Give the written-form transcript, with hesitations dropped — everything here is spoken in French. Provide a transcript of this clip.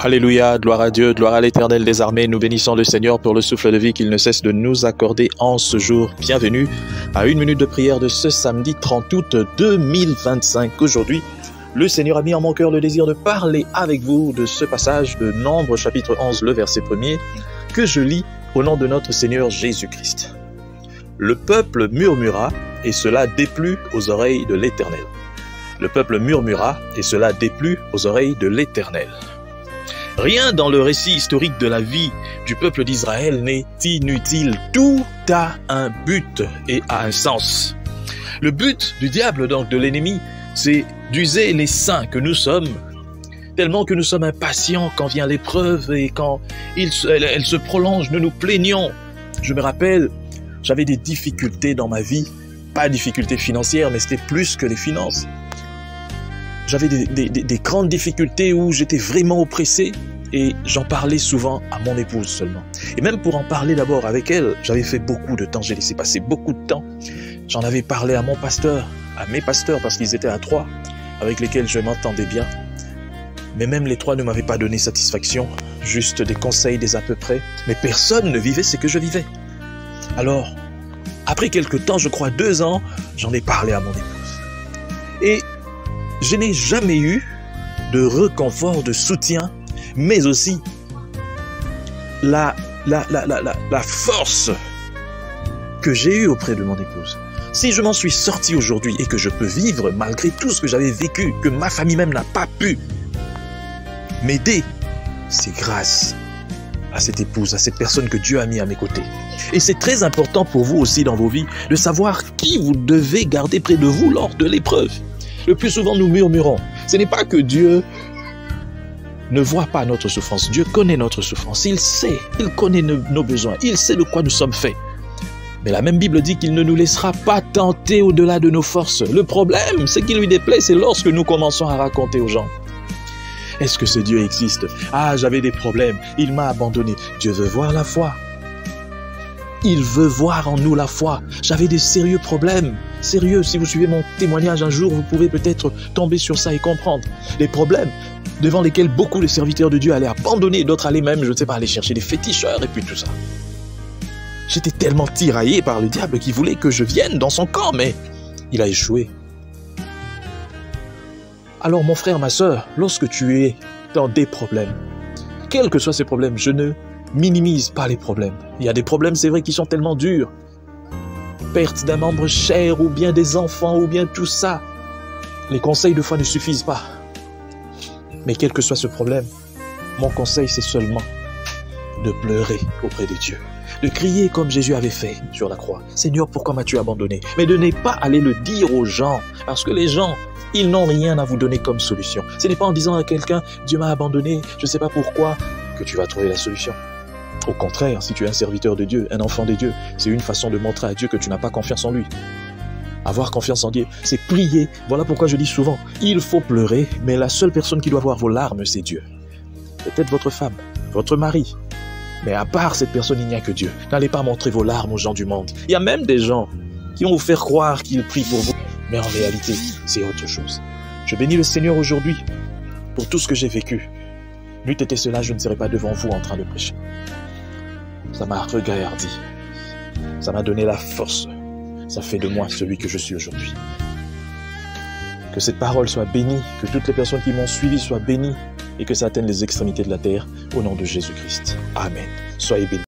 Alléluia, gloire à Dieu, gloire à l'Éternel des armées. Nous bénissons le Seigneur pour le souffle de vie qu'il ne cesse de nous accorder en ce jour. Bienvenue à une minute de prière de ce samedi 30 août 2025. Aujourd'hui, le Seigneur a mis en mon cœur le désir de parler avec vous de ce passage de Nombre chapitre 11, le verset 1er, que je lis au nom de notre Seigneur Jésus-Christ. Le peuple murmura et cela déplut aux oreilles de l'Éternel. Le peuple murmura et cela déplut aux oreilles de l'Éternel. Rien dans le récit historique de la vie du peuple d'Israël n'est inutile. Tout a un but et a un sens. Le but du diable, donc de l'ennemi, c'est d'user les saints que nous sommes, tellement que nous sommes impatients quand vient l'épreuve et quand elle se prolonge, nous nous plaignons. Je me rappelle, j'avais des difficultés dans ma vie, pas de difficultés financières, mais c'était plus que les finances. J'avais des grandes difficultés où j'étais vraiment oppressé et j'en parlais souvent à mon épouse seulement. Et même pour en parler d'abord avec elle, j'avais fait beaucoup de temps, j'ai laissé passer beaucoup de temps. J'en avais parlé à mon pasteur, à mes pasteurs, parce qu'ils étaient à 3, avec lesquels je m'entendais bien. Mais même les 3 ne m'avaient pas donné satisfaction, juste des conseils, des à peu près. Mais personne ne vivait ce que je vivais. Alors, après quelques temps, je crois 2 ans, j'en ai parlé à mon épouse. Et je n'ai jamais eu de réconfort, de soutien, mais aussi la force que j'ai eue auprès de mon épouse. Si je m'en suis sorti aujourd'hui et que je peux vivre malgré tout ce que j'avais vécu, que ma famille même n'a pas pu m'aider, c'est grâce à cette épouse, à cette personne que Dieu a mis à mes côtés. Et c'est très important pour vous aussi dans vos vies de savoir qui vous devez garder près de vous lors de l'épreuve. Le plus souvent, nous murmurons. Ce n'est pas que Dieu ne voit pas notre souffrance. Dieu connaît notre souffrance. Il sait, il connaît nos besoins. Il sait de quoi nous sommes faits. Mais la même Bible dit qu'il ne nous laissera pas tenter au-delà de nos forces. Le problème, c'est qu'il lui déplaît, c'est lorsque nous commençons à raconter aux gens. Est-ce que ce Dieu existe? Ah, j'avais des problèmes. Il m'a abandonné. Dieu veut voir la foi. Il veut voir en nous la foi. J'avais des sérieux problèmes. Sérieux, si vous suivez mon témoignage un jour, vous pouvez peut-être tomber sur ça et comprendre. Les problèmes devant lesquels beaucoup de serviteurs de Dieu allaient abandonner, d'autres allaient même, je ne sais pas, aller chercher des féticheurs et puis tout ça. J'étais tellement tiraillé par le diable qui voulait que je vienne dans son camp, mais il a échoué. Alors mon frère, ma sœur, lorsque tu es dans des problèmes, quels que soient ces problèmes, je ne minimise pas les problèmes. Il y a des problèmes, c'est vrai, qui sont tellement durs. Perte d'un membre cher, ou bien des enfants, ou bien tout ça. Les conseils de foi ne suffisent pas. Mais quel que soit ce problème, mon conseil, c'est seulement de pleurer auprès de Dieu. De crier comme Jésus avait fait sur la croix. Seigneur, pourquoi m'as-tu abandonné? Mais de ne pas aller le dire aux gens. Parce que les gens, ils n'ont rien à vous donner comme solution. Ce n'est pas en disant à quelqu'un, Dieu m'a abandonné, je ne sais pas pourquoi, que tu vas trouver la solution. Au contraire, si tu es un serviteur de Dieu, un enfant de Dieu, c'est une façon de montrer à Dieu que tu n'as pas confiance en lui. Avoir confiance en Dieu, c'est prier. Voilà pourquoi je dis souvent, il faut pleurer, mais la seule personne qui doit voir vos larmes, c'est Dieu. Peut-être votre femme, votre mari. Mais à part cette personne, il n'y a que Dieu. N'allez pas montrer vos larmes aux gens du monde. Il y a même des gens qui vont vous faire croire qu'ils prient pour vous. Mais en réalité, c'est autre chose. Je bénis le Seigneur aujourd'hui pour tout ce que j'ai vécu. N'eût été cela, je ne serais pas devant vous en train de prêcher. Ça m'a regardé. Ça m'a donné la force. Ça fait de moi celui que je suis aujourd'hui. Que cette parole soit bénie, que toutes les personnes qui m'ont suivi soient bénies et que ça atteigne les extrémités de la terre au nom de Jésus-Christ. Amen. Soyez bénis.